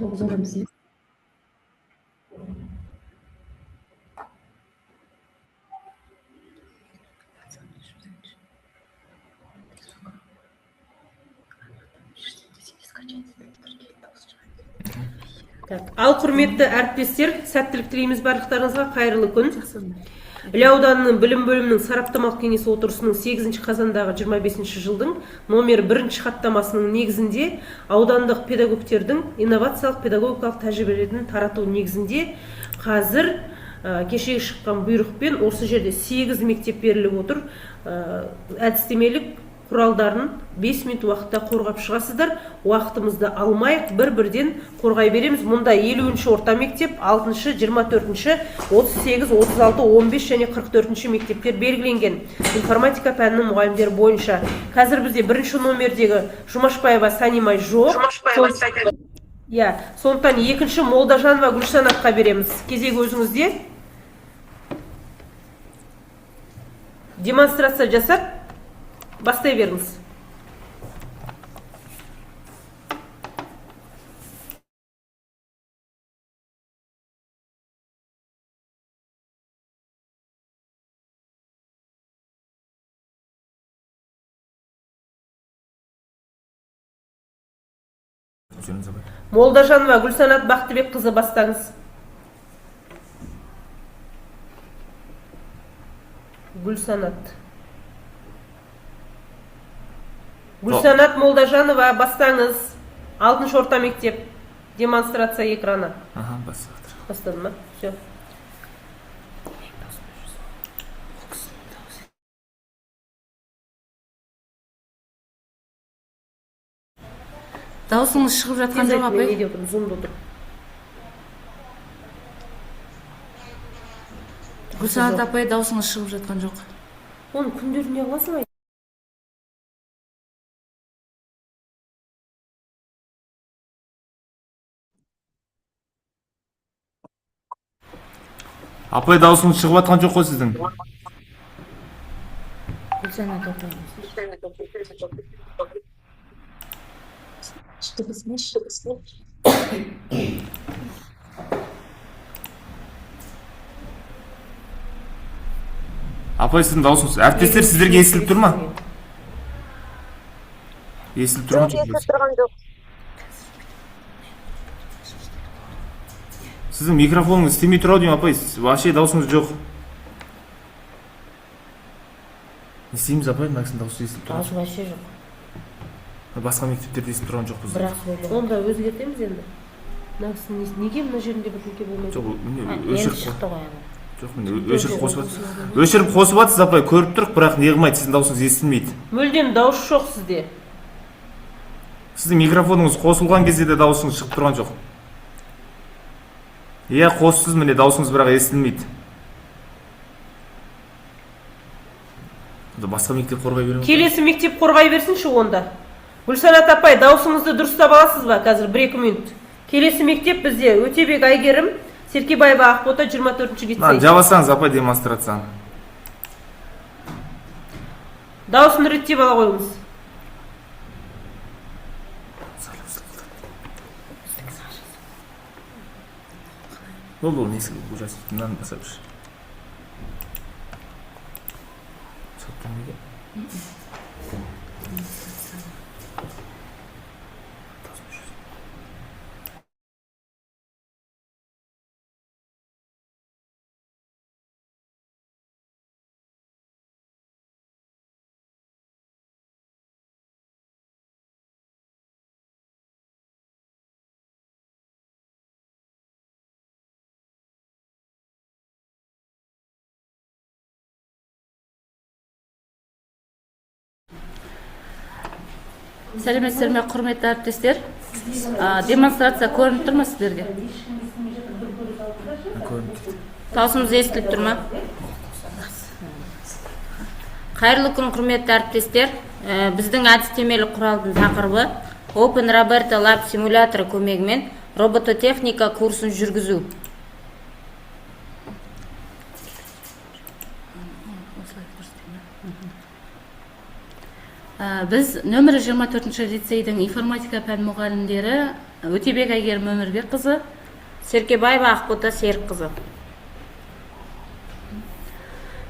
9 адамсыз. Ал құрметті әріптестер, сәттілік тілейміз барлықтарыңызға, қайырлы күн. Іле ауданының білім бөлімінің сараптамалық кеңесі отырысының 8 қазандағы 25 жылдың номер 1 хаттамасының негізінде аудандық педагогтердің инновациялық педагогикалық тәжірибелерін тарату негізінде қазір кешегі шыққан бұйрықпен осы жерде 8 мектеп беріліп отыр. Әдістемелік құралдарын 5 минут уақытта қорғап шығасыздар. Уақытымызды алмайық, бір-бірден қорғай береміз. Мұнда 50-ші орта мектеп, 6-шы, 24-ші, 38, 36, 15 және 44-ші мектептер белгіленген. Информатика пәнінің мұғалімдері бойынша. Қазір бізде 1-ші номердегі Жұмашбаева Санимай жоқ. Сондықтан 2-ші Молдажанова Гүлсанатқа береміз. Кезегі өзіңізде. Демонстрация жасап бастай беріңіз. Молдажанова Гүлсанат Бақтыбек қызы бастаңыз. Гүлсанат Молдажанова бастаңыз. 6-шы орта мектеп. Демонстрация экраны. Бастады ма? Все. Даусыңыз шығып жатқан жоқ, апай? Неде отырмын, зумда отырмын. Гүлсанат апай, даусыңыз шығып жатқан жоқ. Оның күндерін не қыласың? Апай, даусыңыз шығып жатқан жоқ қой сіздің. Гүлсанат апай. Апай, сіздің даусыңыз. Әріптестер сіздерге естіліп тұр ма? Естіліп тұрған жоқ. Сіздің микрофоныңыз істемей тұр ау деймін, апай. Вообще даусыңыз жоқ. Не істейміз, апай? Мына дауысы естіліп тұрған жоқ. Вообще жоқ. Басқа мектептерде естіліп тұрған жоқ бізде. Бірақ сөйле. Онда өзгертеміз енді. Неге мына жерінде бір неке болмайды? Жоқ, шықты ғой. Жоқ, өшіріп қосып атсыз, апай, көріп тұрық, бірақ не қылмайды, сіздің даусыңыз естілмейді. Мүлдем дауыс жоқ сізде. Сіздің микрофоныңыз қосылған кезде де даусыңыз шығып тұрған жоқ. Қоссыз, міне даусыңыз бірақ естілмейді. Басқа мектеп қорғай беремін. Келесі мектеп қорғай берсінші онда. Гүлсанат апай, даусыңызды дұрыстап аласыз ба қазір 1-2 минут? Келесі мектеп бізде Өтебек Айгерім, Серкебаева Ақбота 24-ші лицей. Жабасаңыз, апай, демонстрацияны. Дауысын реттеп ала қойыңыз. Бұл несі ужас, мынаны басап жүр. Соттан неге? Сәлеметсіздер ме, құрметті әріптестер? Демонстрация көрініп тұр ма сіздерге? Даусымыз естіліп тұр ма? Қайырлы күн, құрметті әріптестер. Біздің әдістемелік құралдың тақырыбы Open Roberta Lab симуляторы көмегімен робототехника курсын жүргізу. Біз нөмірі 24-ші лицейдің информатика пән мұғалімдері Өтебек Әйгерім Өмірбекқызы, Серкебаева Ақбота Серікқызы.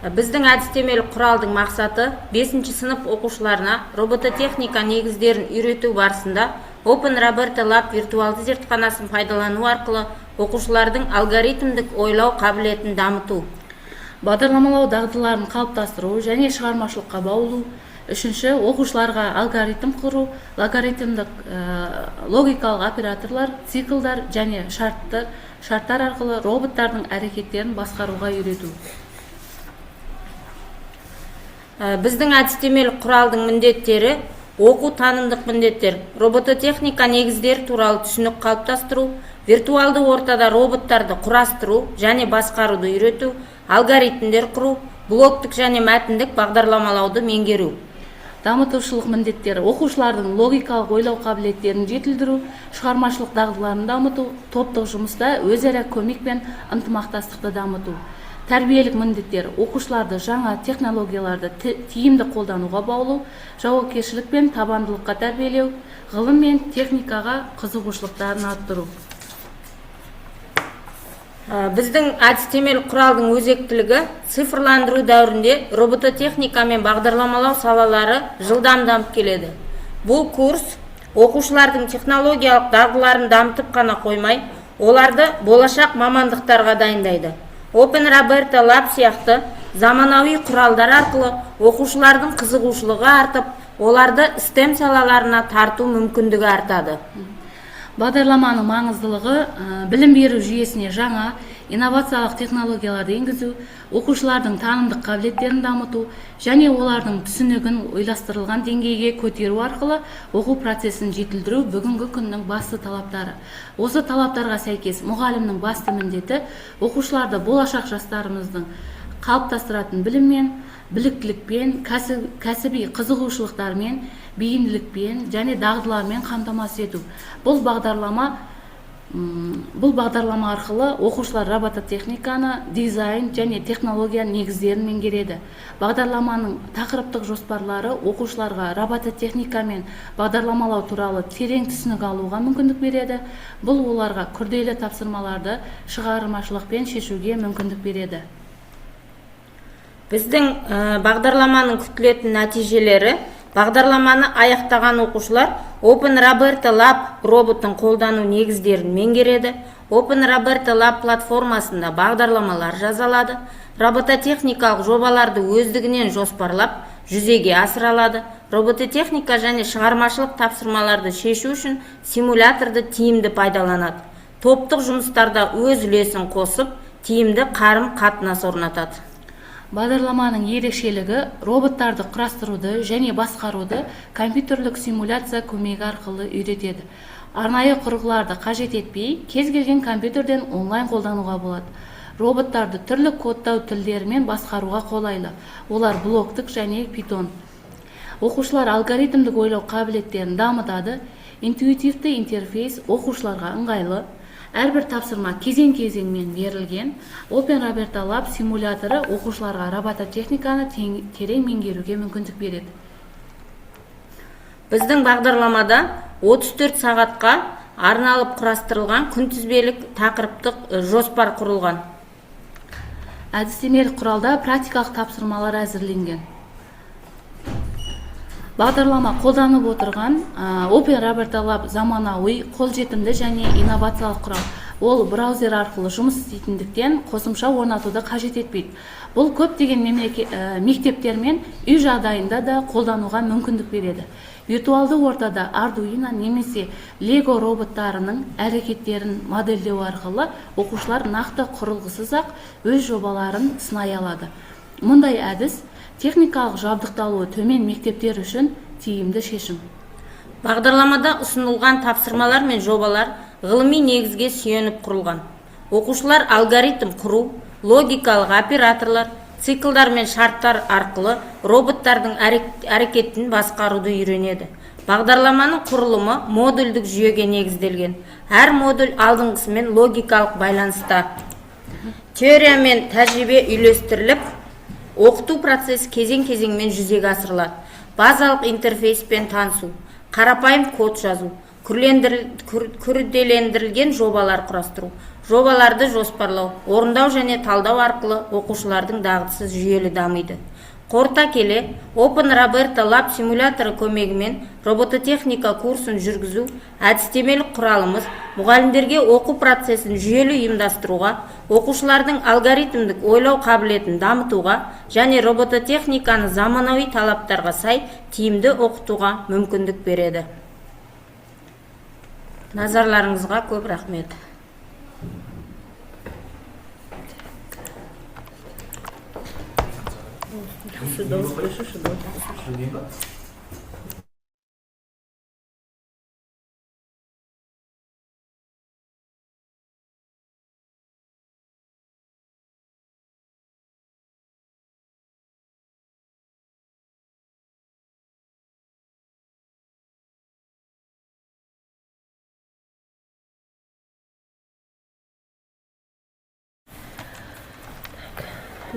Біздің әдістемелік құралдың мақсаты 5-ші сынып оқушыларына робототехника негіздерін үйрету барысында Open Roberta Lab виртуалды зертханасын пайдалану арқылы оқушылардың алгоритмдік ойлау қабілетін дамыту. бағдарламалау дағдыларын қалыптастыру және шығармашылыққа баулу. Үшінші, оқушыларға алгоритм құру, логарифмдік логикалық операторлар, циклдар және шарттар арқылы роботтардың әрекеттерін басқаруға үйрету. Біздің әдістемелік құралдың міндеттері оқу танымдық міндеттер, робототехника негіздері туралы түсінік қалыптастыру, виртуалды ортада роботтарды құрастыру және басқаруды үйрету, алгоритмдер құру, блоктық және мәтіндік бағдарламалауды меңгеру. Дамытушылық міндеттері оқушылардың логикалық ойлау қабілеттерін жетілдіру, шығармашылық дағдыларын дамыту, топтық жұмыста өзара көмек пен ынтымақтастықты дамыту. Тәрбиелік міндеттер оқушыларды жаңа технологияларды тиімді қолдануға баулу, жауапкершілік пен табандылыққа тәрбиелеу, ғылым мен техникаға қызығушылықтарын арттыру. Біздің әдістемелік құралдың өзектілігі цифрландыру дәуірінде робототехника мен бағдарламалау салалары жылдам дамып келеді. Бұл курс оқушылардың технологиялық дағдыларын дамытып қана қоймай, оларды болашақ мамандықтарға дайындайды. Open Roberta Lab сияқты заманауи құралдар арқылы оқушылардың қызығушылығы артып, оларды STEM салаларына тарту мүмкіндігі артады. Бағдарламаның маңыздылығы білім беру жүйесіне жаңа инновациялық технологияларды енгізу, оқушылардың танымдық қабілеттерін дамыту және олардың түсінігін ойластырылған деңгейге көтеру арқылы оқу процесін жетілдіру бүгінгі күннің басты талаптары. Осы талаптарға сәйкес мұғалімнің басты міндеті оқушыларды болашақ жастарымыздың қалыптастыратын біліммен, біліктілікпен, кәсіби қызығушылықтармен, бейімділікпен және дағдылармен қамтамасыз ету. Бұл бағдарлама арқылы оқушылар робототехниканы, дизайн және технология негіздерін меңгереді. Бағдарламаның тақырыптық жоспарлары оқушыларға робототехника мен бағдарламалау туралы терең түсінік алуға мүмкіндік береді. Бұл оларға күрделі тапсырмаларды шығармашылықпен шешуге мүмкіндік береді. Біздің бағдарламаның күтілетін нәтижелері: бағдарламаны аяқтаған оқушылар Open Roberta Lab роботын қолдану негіздерін меңгереді. Open Roberta Lab платформасында бағдарламалар жазалады. Робототехникалық жобаларды өздігінен жоспарлап, жүзеге асыралады. Робототехника және шығармашылық тапсырмаларды шешу үшін симуляторды тиімді пайдаланады. Топтық жұмыстарда өз үлесін қосып, тиімді қарым-қатынас орнатады. Бағдарламаның ерекшелігі роботтарды құрастыруды және басқаруды компьютерлік симуляция көмегі арқылы үйретеді. Арнайы құрылғыларды қажет етпей, кез келген компьютерден онлайн қолдануға болады. Роботтарды түрлі кодтау тілдерімен басқаруға қолайлы. Олар блоктық және Python. Оқушылар алгоритмдік ойлау қабілеттерін дамытады. Интуитивті интерфейс оқушыларға ыңғайлы. Әрбір тапсырма кезең-кезеңмен берілген. Open Roberta Lab симуляторы оқушыларға робототехниканы терең меңгеруге мүмкіндік береді. Біздің бағдарламада 34 сағатқа арналып құрастырылған күнтізбелік тақырыптық жоспар құрылған. Әдістемелік құралда практикалық тапсырмалар әзірленген. Бағдарлама қолданып отырған Open Roberta Lab заманауи, қолжетімді және инновациялық құрал. Ол браузер арқылы жұмыс істейтіндіктен қосымша орнатуды қажет етпейді. Бұл көптеген мектептер мен үй жағдайында да қолдануға мүмкіндік береді. Виртуалды ортада Arduino немесе Lego роботтарының әрекеттерін модельдеу арқылы оқушылар нақты құрылғысыз-ақ өз жобаларын сынай алады. Мұндай әдіс техникалық жабдықталуы төмен мектептер үшін тиімді шешім. Бағдарламада ұсынылған тапсырмалар мен жобалар ғылыми негізге сүйеніп құрылған. Оқушылар алгоритм құру, логикалық операторлар, циклдар мен шарттар арқылы роботтардың әрекетін басқаруды үйренеді. Бағдарламаның құрылымы модульдік жүйеге негізделген. Әр модуль алдыңғысымен логикалық байланыста. Теория мен тәжірибе үйлестіріліп, оқыту процесі кезең-кезеңмен жүзеге асырылады. Базалық интерфейспен танысу, қарапайым код жазу, күрделендірілген жобалар құрастыру, жобаларды жоспарлау, орындау және талдау арқылы оқушылардың дағдысы жүйелі дамиды. Қорыта келе, Open Roberta Lab симуляторы көмегімен робототехника курсын жүргізу әдістемелік құралымыз мұғалімдерге оқу процесін жүйелі ұйымдастыруға, оқушылардың алгоритмдік ойлау қабілетін дамытуға және робототехниканы заманауи талаптарға сай тиімді оқытуға мүмкіндік береді. Назарларыңызға көп рахмет.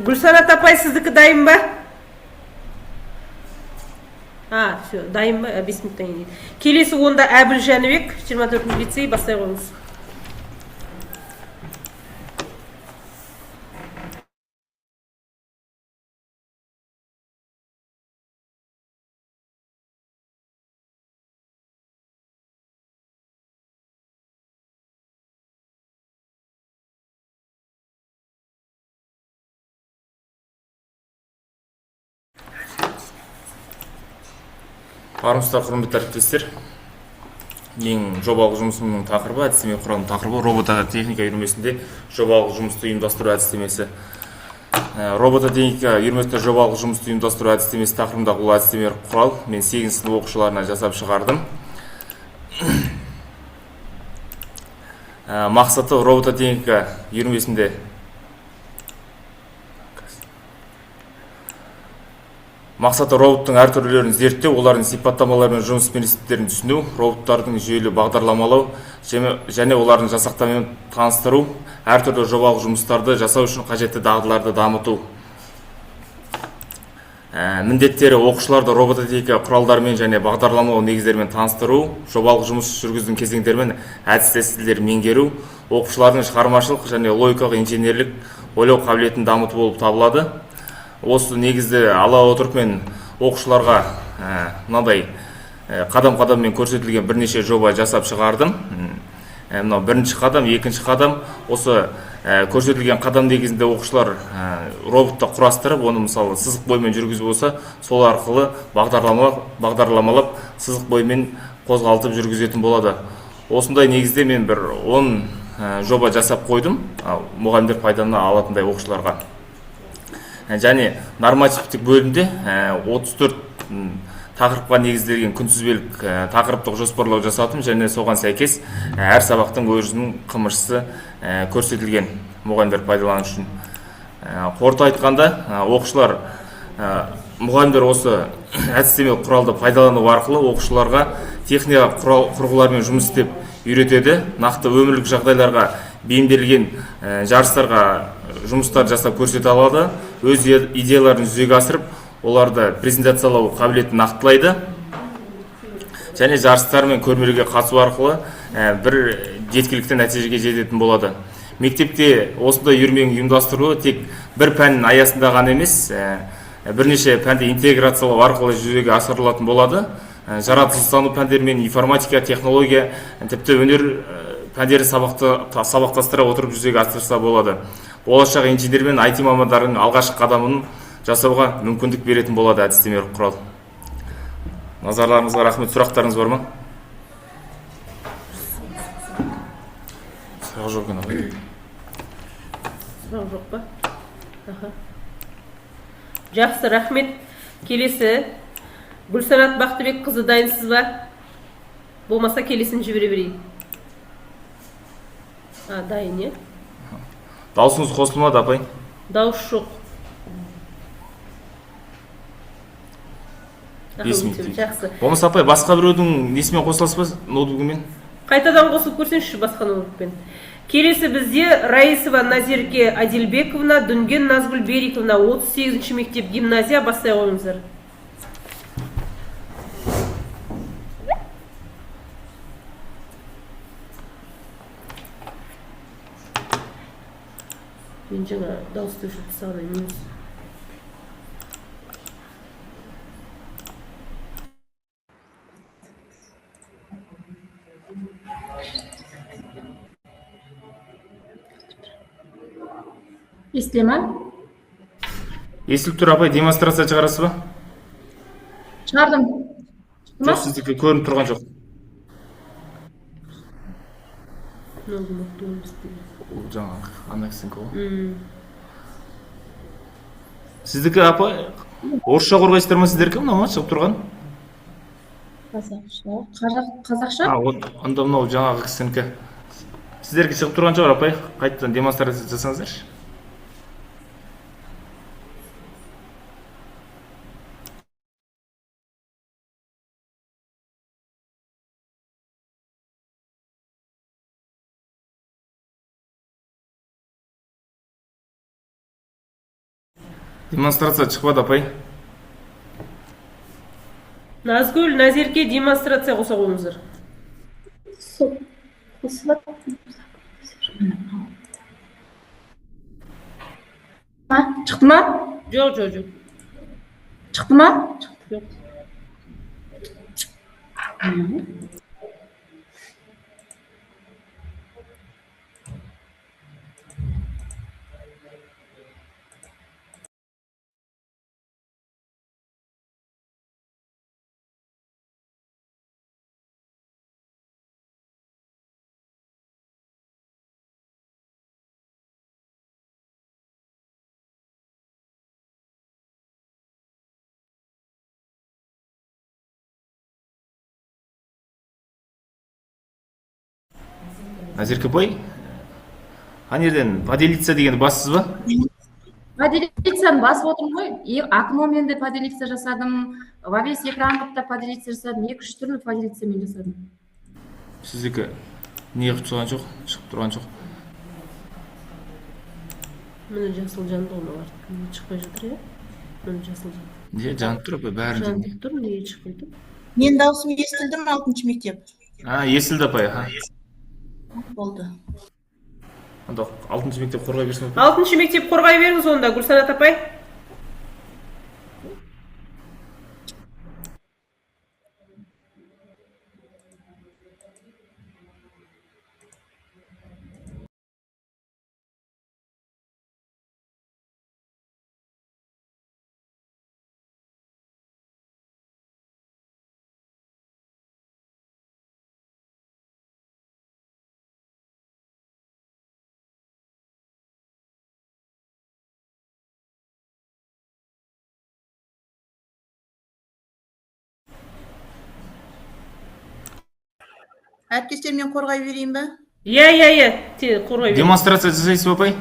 Гүлсанат апай, сіздікі дайын ба? Все, дайын ба? 5 минуттан кейін. Келесі онда Әбіл Жәнібек, 24 лицей, бастай қойыңыз. Армысыздар, құрметті әріптестер. Ең жобалық жұмысымның тақырыбы, әдістеме құралының тақырыбы робототехника үйірмесінде жобалық жұмысты ұйымдастыру әдістемесі. Робототехника үйірмесінде жобалық жұмысты ұйымдастыру әдістемесі тақырыбындағы бұл әдістеме құрал мен 8 сынып оқушыларына жасап шығардым. Мақсаты робототехника үйірмесінде Мақсаты роботтың әртүрлілерін зерттеу, олардың сипаттамалары мен жұмыс принциптерін түсіну, роботтардың жүйелі бағдарламалау және олардың жасақтаумен таныстыру, әртүрлі жобалық жұмыстарды жасау үшін қажетті дағдыларды дамыту. Міндеттері оқушыларды робототехника құралдарымен және бағдарламалау негіздерімен таныстыру, жобалық жұмыс жүргізудің кезеңдерімен әдіс-тәсілдерін меңгеру, оқушылардың шығармашылық және логикалық инженерлік ойлау қабілетін дамыту болып табылады. Осы негізді ала отырып мен оқушыларға мынадай қадам-қадаммен көрсетілген бірнеше жоба жасап шығардым. Мынау бірінші қадам, екінші қадам. Осы көрсетілген қадам негізінде оқушылар роботты құрастырып, оны мысалы сызық бойымен жүргізу болса, сол арқылы бағдарламалап сызық бойымен қозғалтып жүргізетін болады. Осындай негізде мен бір 10 жоба жасап қойдым, мұғалімдер пайдалана алатындай оқушыларға. Және нормативтік бөлімде 34 тақырыпқа негізделген күнтізбелік тақырыптық жоспарлау жасадым, және соған сәйкес әр сабақтың өзінің қымыршысы көрсетілген мұғалімдер пайдалану үшін. Қорыта айтқанда, оқушылар мұғалімдер осы әдістемелік құралды пайдалану арқылы оқушыларға техника құрылғылармен жұмыс істеп үйретеді, нақты өмірлік жағдайларға бейімделген жарыстарға жұмыстар жасап көрсете алады, өз идеяларын жүзеге асырып, оларды презентациялау қабілетін нақтылайды, және жарыстар мен көрмелерге қатысу арқылы бір жеткілікті нәтижеге жететін болады. Мектепте осындай үйірменің ұйымдастыруы тек бір пәннің аясында ғана емес, бірнеше пәнді интеграциялау арқылы жүзеге асырылатын болады. Жаратылыстану пәндері мен информатика, технология, тіпті өнер пәндері сабақтастыра отырып жүзеге асырса болады. Болашақ инженер мен IT мамандарының алғашқы қадамын жасауға мүмкіндік беретін болады әдістемелік құрал. Назарларыңызға рахмет. Сұрақтарыңыз бар ма? Сұрақ жоқ екен ағай. Сұрақ жоқ па? Жақсы, рахмет. Келесі Гүлсанат Бақтыбек қызы, дайынсыз ба? Болмаса келесін жібере берейін. Дайын, е? Дауысыңыз қосылмады, апай? Дауыс жоқ. Жақсы. Болмаса апай, басқа біреудің несімен қосыласыз ба, ноутбугымен? Қайтадан қосылып көрсеңізші басқа ноутбукпен. Келесі бізде Раисова Назерке Адилбековна, Дүнген Назгүл Бериковна, 38-ші мектеп гимназия, бастай қойыңыздар. Мен жаңа дауысты өшіріп тастаған емес. естіле ма? естіліп тұр апай, демонстрация шығарасыз ба? Шығардым. Жоқ, сіздікі көрініп тұрған жоқ. Ол жаңағы аннексинг ғой. Сіздікі апай, орысша қорғайсыздар ма сіздерге мынау ма шығып тұрған? Қазақша? Онда мынау жаңағы кісінікі. Сіздерге шығып тұрған шығар апай, қайтадан демонстрация жасаңыздаршы. Демонстрация шықпады апай. Назгүл, Назерке демонстрация қоса қойыңыздар. Шықты ма? Жоқ, жоқ, жоқ. Шықты ма? Жоқ. Назерке апай, ана жерден поделиться дегенді бассыз ба? Поделицияны басып отырмын ғой. Окномен де поделиция жасадым, во весь экран қылып та поделиция жасадым, 2-3 түрлі поделициямен жасадым. Сіздікі не қылып тұрған жоқ, шығып тұрған жоқ. Міне жасыл жанды оны бар. Шықпай жатыр, е? Міне жасыл жанды. Не, жанып тұр апай, бәрін Жанып тұр, неге шықпайды? Мен даусым естілді ме 6-шы мектеп? Естілді апай. Болды. Онда 6-шы мектеп қорғай берсін. 6-шы мектеп қорғай беріңіз онда, Гүлсанат апай. Әріптестер, мен қорғай берейін бе? Иә, қорғай беріңіз. Демонстрация жасайсыз ба апай?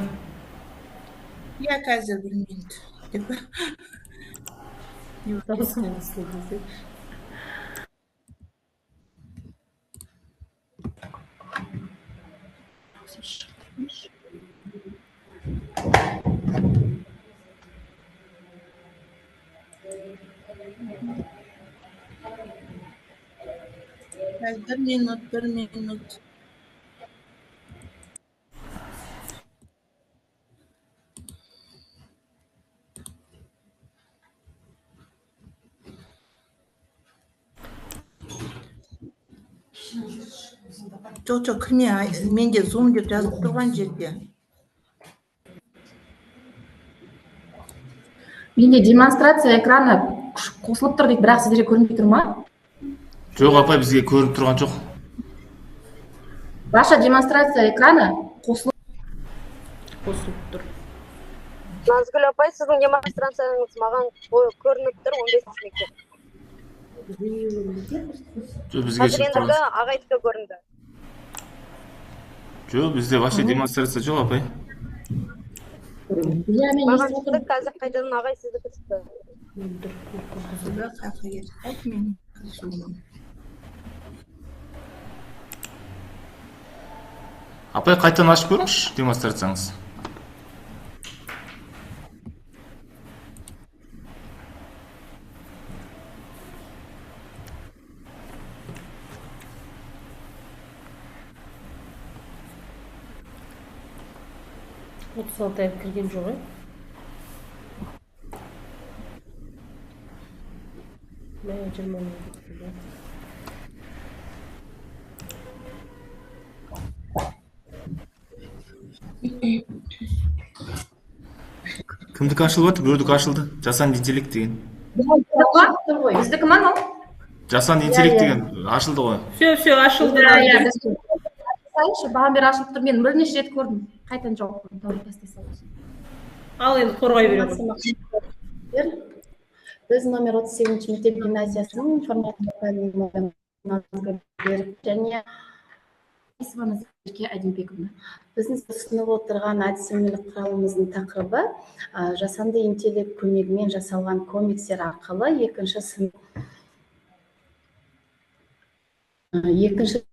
Иә, қазір 1 минут. Bir minut. Жоқ, кірме, менде Zoom деп жазып тұрған жерде. Менде демонстрация экраны қосылып тұр дейді, бірақ сіздерге көрінбей тұр ма? Жоқ апай, бізге көрініп тұрған жоқ. Ваша демонстрация экраны қосылып тұр. Назгүл апай, сіздің демонстрацияңыз маған көрініп тұр 15-ші мектеп. Жоқ, бізге шығып тұрған. Ағайдікі көрінді. Жоқ, бізде вообще демонстрация жоқ апай. Маған шықты, қазір қайтадан ағай сіздікі шықты. Апай, қайтадан ашып көріңізші демонстрацияңыз. 36 ай кірген жоқ, Мә, 20 мың. Кімдікі ашылып жатыр? Біреудікі ашылды. Жасанды интеллект деген. Біздікі ма ол? Жасанды интеллект деген ашылды ғой. Все, ашылды. Баған бері ашылып тұр. Мен бірнеше рет көрдім. Қайтан жауап көрдім. Тауып тастай салып. Ал енді қорғай беремін. Біз номер 38 мектеп гимназиясының информатика пәнінің беріп және Назерке Әділбековна. біздің ұсынып отырған әдістемелік құралымыздың тақырыбы жасанды интеллект көмегімен жасалған комикстер арқылы екінші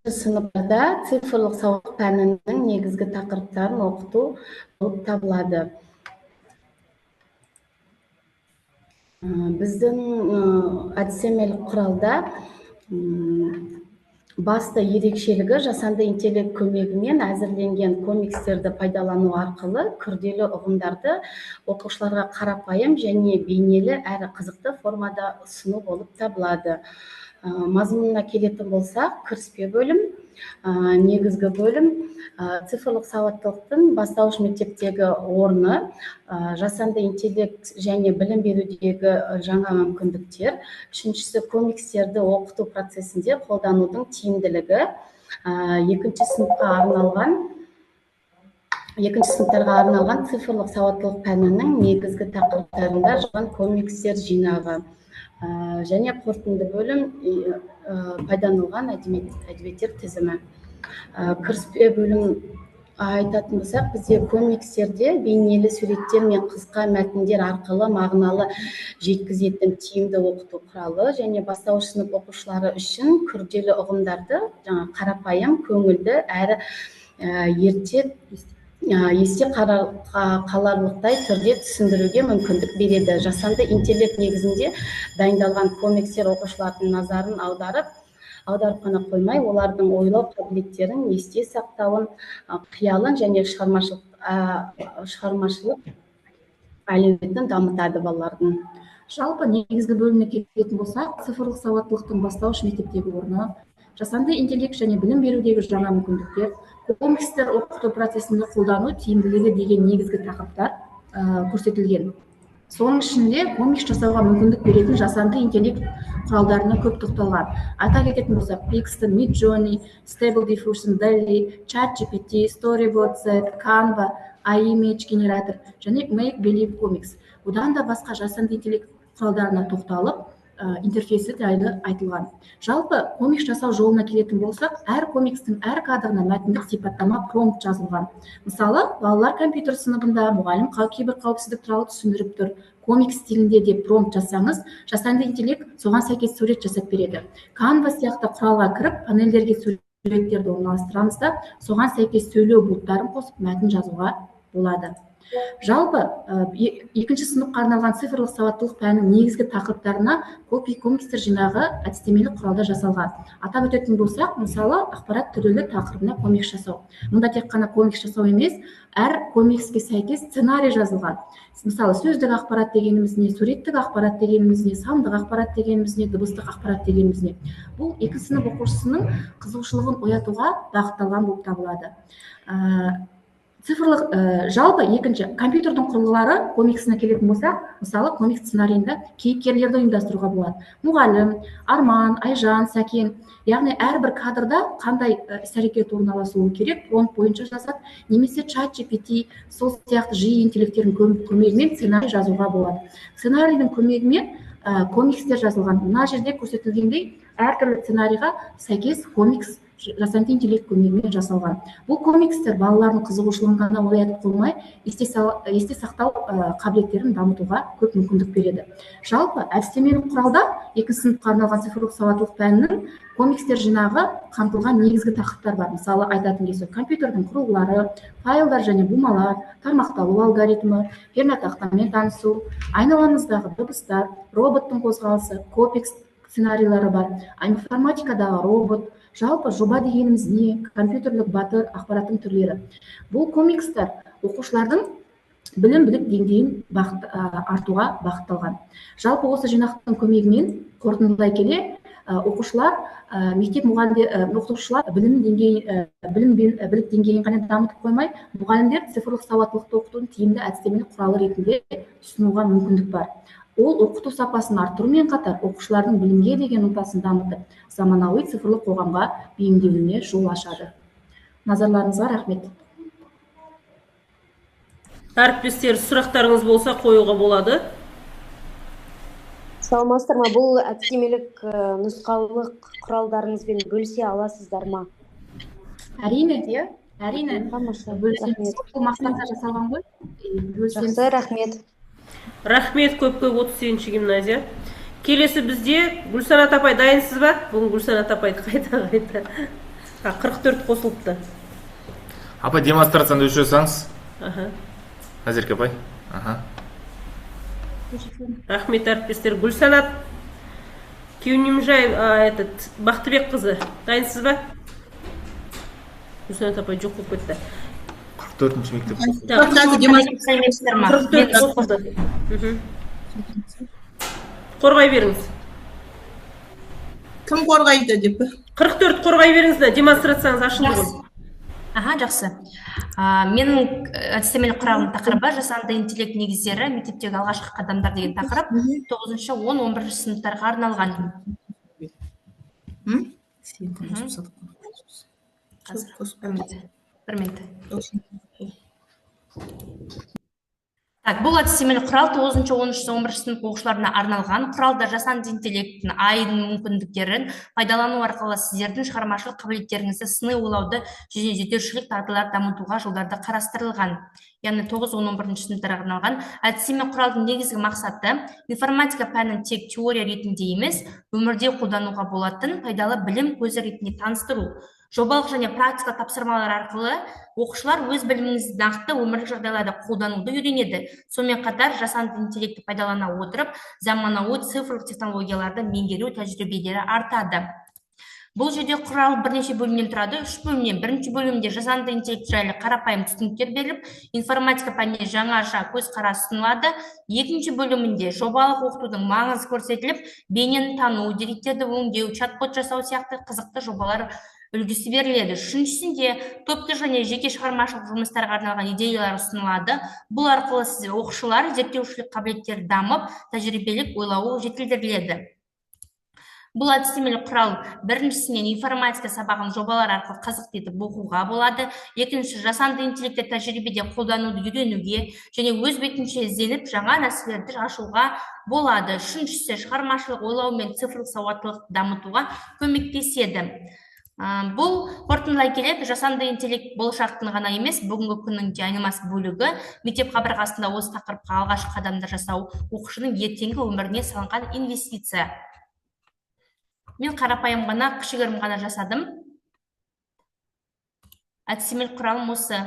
сыныпта цифрлық сауат пәнінің негізгі тақырыптарын оқыту болып табылады. Біздің әдістемелік құралда басты ерекшелігі жасанды интеллект көмегімен әзірленген комикстерді пайдалану арқылы күрделі ұғымдарды оқушыларға қарапайым және бейнелі әрі қызықты формада ұсыну болып табылады. Мазмұнына келетін болсақ, кіріспе бөлім, негізгі бөлім, цифрлық сауаттылықтың бастауыш мектептегі орны, жасанды интеллект және білім берудегі жаңа мүмкіндіктер, үшіншісі комикстерді оқыту процесінде қолданудың тиімділігі, екінші сыныптарға арналған цифрлық сауаттылық пәнінің негізгі тақырыптарында жазылған комикстер жинағы, және қорытынды бөлім пайдаланылған әдебиеттер тізімі. Кіріспе бөлім айтатын болсақ, бізде комикстерде бейнелі суреттер мен қысқа мәтіндер арқылы мағыналы жеткізетін тиімді оқыту құралы және бастауыш сынып оқушылары үшін күрделі ұғымдарды қарапайым, көңілді әрі есте қаларлықтай түрде түсіндіруге мүмкіндік береді. Жасанды интеллект негізінде дайындалған комикстер оқушылардың назарын аударып қана қоймай, олардың ойлау қабілеттерін, есте сақтауын, қиялын және шығармашылық әлеуетін дамытады балалардың. Жалпы негізгі бөліміне келетін болсақ, цифрлық сауаттылықтың бастауыш мектептегі орны, жасанды интеллект және білім берудегі жаңа мүмкіндіктер, комикстер оқыту процесінде қолдану тиімділігі деген негізгі тақырыптар көрсетілген. Соның ішінде комикс жасауға мүмкіндік беретін жасанды интеллект құралдарына көп тоқталған. Айта кететін болсақ, Pixton, Midjourney, Stable Diffusion, DALL-E, ChatGPT, Storyboard Z, Canva, iMage генератор және Make Believe Comics. Одан да басқа жасанды интеллект құралдарына тоқталып, интерфейсі жайлы айтылған. Жалпы комикс жасау жолына келетін болсақ, әр комикстің әр кадрына мәтіндік сипаттама промпт жазылған. Мысалы, балалар компьютер сыныбында мұғалім кейбір қауіпсіздік туралы түсіндіріп тұр. Комикс стилінде деп промпт жасаңыз, жасанды интеллект соған сәйкес сурет жасап береді. Canva сияқты құралға кіріп, панельдерге суреттерді орналастырамыз да, соған сәйкес сөйлеу бұлттарын қосып мәтін жазуға болады. Жалпы, екінші сыныпқа арналған цифрлық сауаттылық пәнінің негізгі тақырыптарына комикстер жинағы әдістемелік құралда жасалған. Атап өтетін болсақ, мысалы, ақпарат түрелі тақырыбына комикс жасау. Мұнда тек қана комикс жасау емес, әр комикске сәйкес сценарий жазылған. Мысалы, сөздік ақпарат дегеніміз не, суреттік ақпарат дегеніміз не, сандық ақпарат дегеніміз не, дыбыстық ақпарат дегеніміз не. Бұл екі сынып оқушысының қызығушылығын оятуға бағытталған болып табылады. Цифрлық жалпы екінші компьютердің құрылғылары комиксіне келетін болсақ, мысалы комикс сценарийінде кейіпкерлерді ұйымдастыруға болады. Мұғалім, Арман, Айжан, Сәкен, яғни әрбір кадрда қандай іс-әрекет орналасуы керек, промпт бойынша жазады, немесе ChatGPT сол сияқты жиі интеллекттердің көмегімен сценарий жазуға болады. Сценарийдің көмегімен комикстер жазылған. Мына жерде көрсетілгендей әртүрлі сценарийға сәйкес комикс жасанды интеллект көмегімен жасалған. Бұл комикстер балалардың қызығушылығын ғана оятып қоймай, есте сақтау қабілеттерін дамытуға көп мүмкіндік береді. Жалпы, әдістемелік құралда екінші сыныпқа арналған цифрлық сауаттылық пәнінің комикстер жинағы қамтылған негізгі тақырыптар бар. Мысалы, айтатын кезде компьютердің құрылғылары, файлдар және бумалар, тармақталу алгоритмі, пернетақтамен танысу, айналамыздағы дыбыстар, роботтың қозғалысы, комикс сценарийлары бар. Информатикадағы робот, Жалпы жоба дегеніміз не? Компьютерлік батыр ақпараттың түрлері. Бұл комикстер оқушылардың білім білік деңгейін артуға бағытталған. Жалпы осы жинақтың көмегімен қорытындылай келе, оқушылар білім білік деңгейін ғана дамытып қоймай, мұғалімдер цифрлық сауаттылықты оқытудың тиімді әдістемелік құралы ретінде ұсынуға мүмкіндік бар. Ол оқыту сапасын арттырумен қатар, оқушылардың білімге деген ынтасын дамытып, заманауи цифрлық қоғамға бейімделуіне жол ашады. Назарларыңызға рахмет. Әріптестер, сұрақтарыңыз болса қоюға болады. Саламатсыздар ма? Бұл әдістемелік нұсқаулық құралдарыңызбен бөлісе аласыздар ма? Әрине, әрине. Рахмет. Бұл мақсатта жасалған ғой. Жақсы, рахмет. Рахмет көпке 38-ші гимназия. Келесі бізде Гүлсанат апай дайынсыз ба? Бүгін Гүлсанат апайды қайта. 44 қосылыпты. Апай, демонстрацияны өшірсеңіз. Назерке апай. Рахмет, әріптестер. Гүлсанат Кеунимжай, Бақтыбек қызы, дайынсыз ба? Гүлсанат апай жоқ болып кетті. 44-ші мектеп. 44 қосылды. Қорғай беріңіз. Кім қорғайды деп? 44 қорғай беріңіз, демонстрацияңыз ашылды ғой. Жақсы. Менің әдістемелік құрамының тақырыбы жасанды интеллект негіздері мектептегі алғашқы қадамдар деген тақырып 9-шы 10-11 сыныптарға арналған. Бір минут. Бұл әдістемелік құрал 9-шы 10-шы 11-шы сынып оқушыларына арналған. Құралда жасанды интеллекттің айдың мүмкіндіктерін пайдалану арқылы сіздердің шығармашылық қабілеттеріңізді сыни ойлауды және жетекшілік дағдыларды дамытуға жолдарды қарастырылған. Яғни 9-11 сыныптарға арналған. Әдістеме құралдың негізгі мақсаты информатика пәнін тек теория ретінде емес, өмірде қолдануға болатын пайдалы білім көзі ретінде таныстыру. Жобалық және практика тапсырмалар арқылы оқушылар өз біліміңізді нақты өмірлік жағдайларда қолдануды үйренеді. Сонымен қатар жасанды интеллектті пайдалана отырып, заманауи цифрлық технологияларды меңгеру тәжірибелері артады. Бұл жерде құрал бірнеше бөлімнен тұрады. 3 бөлімнен. Бірінші бөлімде жасанды интеллект жайлы қарапайым түсініктер беріліп, информатика пәніне жаңаша көзқарас ұсынылады. Екінші бөлімінде жобалық оқытудың маңызы көрсетіліп, бейнені тану, деректерді өңдеу, чат-бот жасау сияқты қызықты жобалар үлгісі беріледі. Үшіншісінде топтық және жеке шығармашылық жұмыстарға арналған идеялар ұсынылады. Бұл арқылы оқушылар зерттеушілік қабілеттері дамып, тәжірибелік ойлауы жетілдіріледі. Бұл әдістемелік құрал біріншісінен информатика сабағын жобалар арқылы қызықты етіп оқуға болады. Екінші, жасанды интеллектті тәжірибеде қолдануды үйренуге және өз бетінше ізденіп, жаңа нәрселерді ашуға болады. Үшіншісі, шығармашылық ойлау мен цифрлық сауаттылықты дамытуға көмектеседі. Бұл қорытындылай келе, жасанды интеллект болашақтың ғана емес, бүгінгі күннің де айнымас бөлігі. Мектеп қабырғасында осы тақырыпқа алғашқы қадамдар жасау оқушының ертеңгі өміріне салынған инвестиция. Мен қарапайым ғана, кішігірім ғана жасадым. Әдістемелік құралым осы.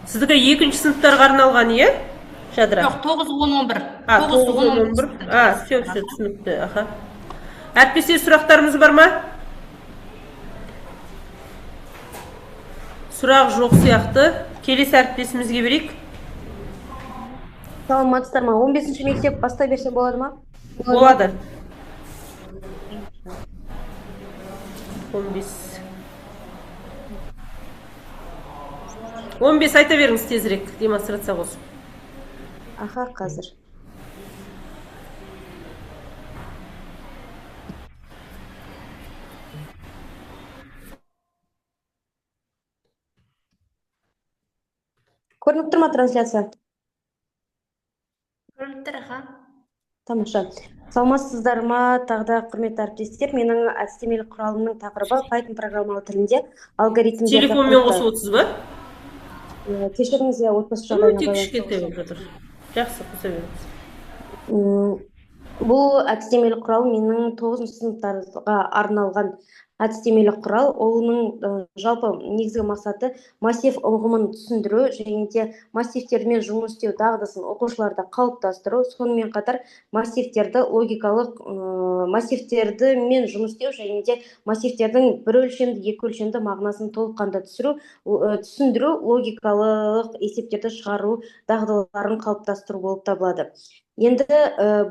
Сіздікі екінші сыныптарға арналған, е? Жадыра. Жоқ, 9-10-11. 9-10-11. Все, түсінікті. Әріптестер, сұрақтарымыз бар ма? Сұрақ жоқ сияқты. Келесі әріптесімізге берейік. Саламатсыздар ма? 15-ші мектеп бастай берсе болады ма? Болады. 15 айта беріңіз тезірек, демонстрация болсын. Қазір. Көрініп тұр ма трансляция? Көрініп тұр, Тамаша. Саламатсыздар ма, тағда құрметті әріптестер? Менің әдістемелік құралымның тақырыбы Python программалау тілінде алгоритмдерді. Телефонмен қосып отырсыз ба? Кешіріңіз, отбасы жағдайына байланысты. Кішкентай болып жатыр. Жақсы, қоса беріңіз. Бұл әдістемелік құрал менің 9 сыныптарға арналған. әдістемелік құрал. Оның жалпы негізгі мақсаты массив ұғымын түсіндіру және де массивтермен жұмыс істеу дағдысын оқушыларда қалыптастыру, сонымен қатар массивтерді логикалық массивтермен жұмыс істеу және де массивтердің бір өлшемді, екі өлшемді мағынасын толыққанды түсіндіру, логикалық есептерді шығару дағдыларын қалыптастыру болып табылады. Енді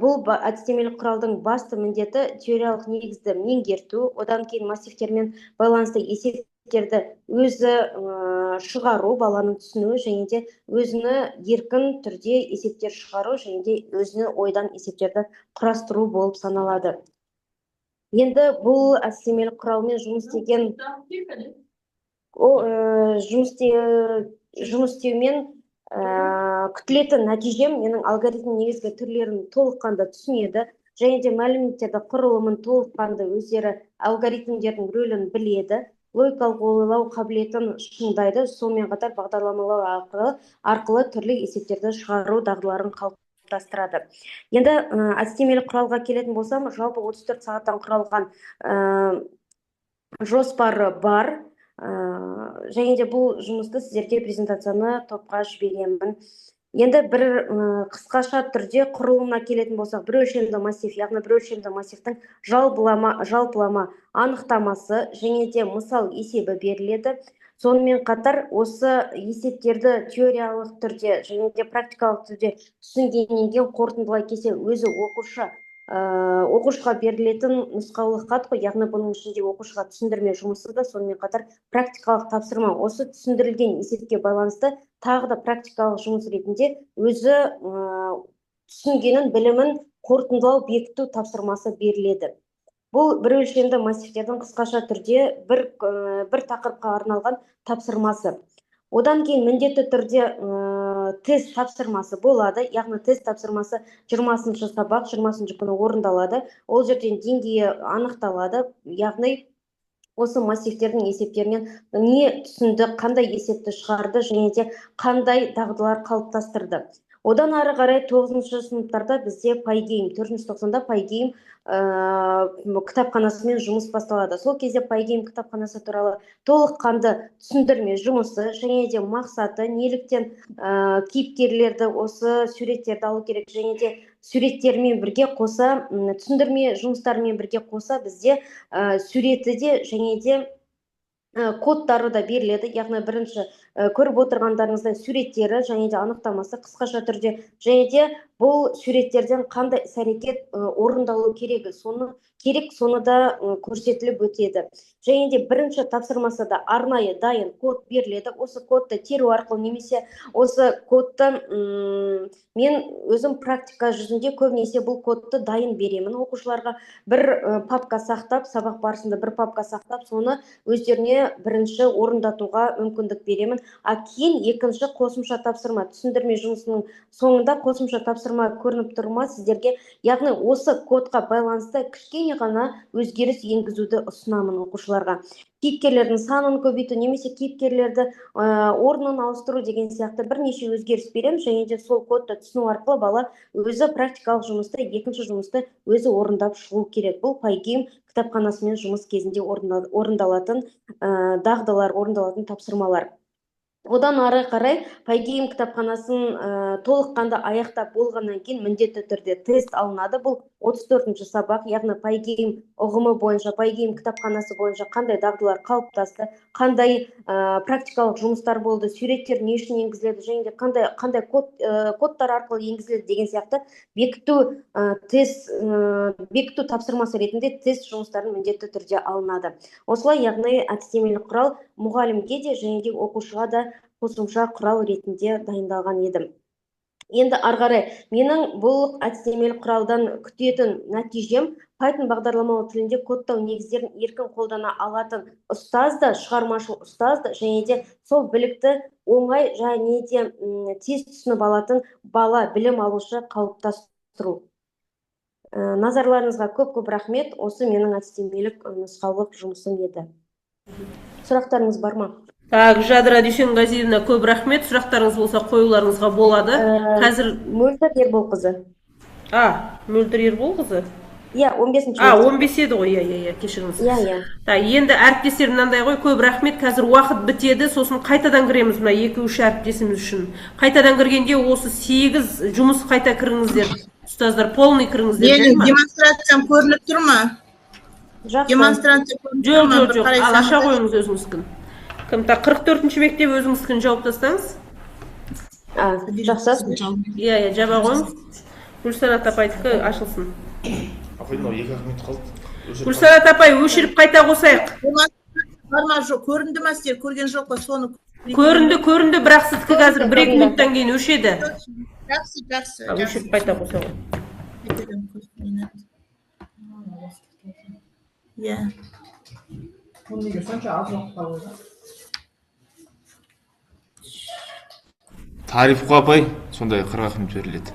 бұл әдістемелік құралдың басты міндеті теориялық негізді меңгерту, одан кейін массивтермен байланысты есептерді өзі шығару, баланың түсіну және де өзіні еркін түрде есептер шығару және де өзіні ойдан есептерді құрастыру болып саналады. Енді бұл әдістемелік құралмен жұмыс істеумен күтілетін нәтижем менің алгоритм негізгі түрлерін толыққанды түсінеді және де мәліметтерді құрылымын толыққанды өздері алгоритмдердің рөлін біледі, логикалық ойлау қабілетін шыңдайды, сонымен қатар бағдарламалау арқылы түрлі есептерді шығару дағдыларын қалыптастырады. Енді әдістемелік құралға келетін болсам, жалпы 34 сағаттан құралған жоспары бар. Және де бұл жұмысты сіздерге презентацияны топқа жіберемін. Енді бір қысқаша түрде құрылымына келетін болсақ, бір өлшемді массив, яғни бір өлшемді массивтің жалпылама анықтамасы және де мысал есебі беріледі. Сонымен қатар осы есептерді теориялық түрде және де практикалық түрде түсінгеннен кейін қорытындылай келсе өзі оқушыға берілетін нұсқаулық хат қой, яғни бұның ішінде оқушыға түсіндірме жұмысы да, сонымен қатар практикалық тапсырма. Осы түсіндірілген есепке байланысты тағы да практикалық жұмыс ретінде өзі түсінгенін, білімін қорытындылау, бекіту тапсырмасы беріледі. Бұл бір өлшемді массивтердің қысқаша түрде бір тақырыпқа арналған тапсырмасы. Одан кейін міндетті түрде тест тапсырмасы болады, яғни тест тапсырмасы 20-шы сабақ, 20-шы күні орындалады. Ол жерден деңгейі анықталады, яғни осы массивтердің есептерінен не түсінді, қандай есепті шығарды және де қандай дағдылар қалыптастырды. Одан ары қарай 9-шы сыныптарда бізде Pygame, 4-ші тоқсанда Pygame кітапханасымен жұмыс басталады. Сол кезде Pygame кітапханасы туралы толыққанды түсіндірме жұмысы және де мақсаты, неліктен кейіпкерлерді осы суреттерді алу керек және де суреттермен бірге қоса, түсіндірме жұмыстарымен бірге қоса бізде суреті де және де кодтары да беріледі, яғни бірінші көріп отырғандарыңыздай суреттері және де анықтамасы қысқаша түрде және де бұл суреттерден қандай іс-әрекет орындалу керек, соны да көрсетіліп өтеді. Және де бірінші тапсырмасында арнайы дайын код беріледі. Осы кодты теру арқылы немесе осы кодты мен өзім практика жүзінде көбінесе бұл кодты дайын беремін оқушыларға. Бір папка сақтап, сабақ барысында бір папка сақтап, соны өздеріне бірінші орындатуға мүмкіндік беремін. Кейін екінші қосымша тапсырма, түсіндірме жұмысының соңында қосымша тапсырма көрініп тұрма сіздерге, яғни осы кодқа байланысты кішкене ғана өзгеріс енгізуді ұсынамын оқушыларға. Кейіпкерлердің санын көбейту немесе кейіпкерлерді орнын ауыстыру деген сияқты бірнеше өзгеріс беремін және де сол кодты түсіну арқылы бала өзі практикалық жұмысты, екінші жұмысты өзі орындап шығу керек. Бұл Pygame кітапханасымен жұмыс кезінде орындалатын дағдылар, орындалатын тапсырмалар. Одан ары қарай Pygame кітапханасын толыққанды аяқтап болғаннан кейін міндетті түрде тест алынады. Бұл 34-ші сабақ, яғни Pygame ұғымы бойынша, Pygame кітапханасы бойынша қандай дағдылар қалыптасты, қандай практикалық жұмыстар болды, суреттер не үшін енгізіледі және де қандай кодтар арқылы енгізіледі деген сияқты бекіту тапсырмасы ретінде тест жұмыстарын міндетті түрде алынады. Осылай, яғни әдістемелік құрал мұғалімге де және де оқушыға да қосымша құрал ретінде дайындалған еді. Енді ары қарай менің бұл әдістемелік құралдан күтетін нәтижем Python бағдарламалау тілінде кодтау негіздерін еркін қолдана алатын ұстазды, шығармашыл ұстазды және де сол білікті оңай және де тез түсініп алатын бала, білім алушы қалыптастыру. Назарларыңызға көп рахмет. Осы менің әдістемелік нұсқаулық жұмысым еді. Сұрақтарыңыз бар ма? Жадыра Дүйсенғазиевна, көп рахмет. Сұрақтарыңыз болса қоюларыңызға болады. Қазір Мөлдір Ерболқызы. Мөлдір Ерболқызы. Иә, 15-ші. 15 еді ғой, иә, кешіріңіз. Иә. Енді әріптестер мынандай ғой, көп рахмет. Қазір уақыт бітеді, сосын қайтадан кіреміз мына 2-3 әріптесіміз үшін. Қайтадан кіргенде осы 8 жұмыс қайта кіріңіздер. Ұстаздар, полный кіріңіздер. Менің демонстрациям көрініп тұр ма? Жақсы. Демонстрация көрініп тұр ма? Жоқ, ал аша қойыңыз өзіңізкін. Кім 44-ші мектеп өзіңізкін жауып тастаңыз. Жақсы. Иә, жаба қойыңыз. Гүлсанат апайдікі ашылсын. Апай, мынау 2 минут қалды. Гүлсанат апай, өшіріп қайта қосайық. Көрінді ма сіздер? Көрген жоқ па соны? Көрінді, бірақ сіздікі қазір 1-2 минуттан кейін өшеді. Жақсы. Өшіріп қайта қосайық. Иә. Тариф қой апай, сондай 40 минут беріледі.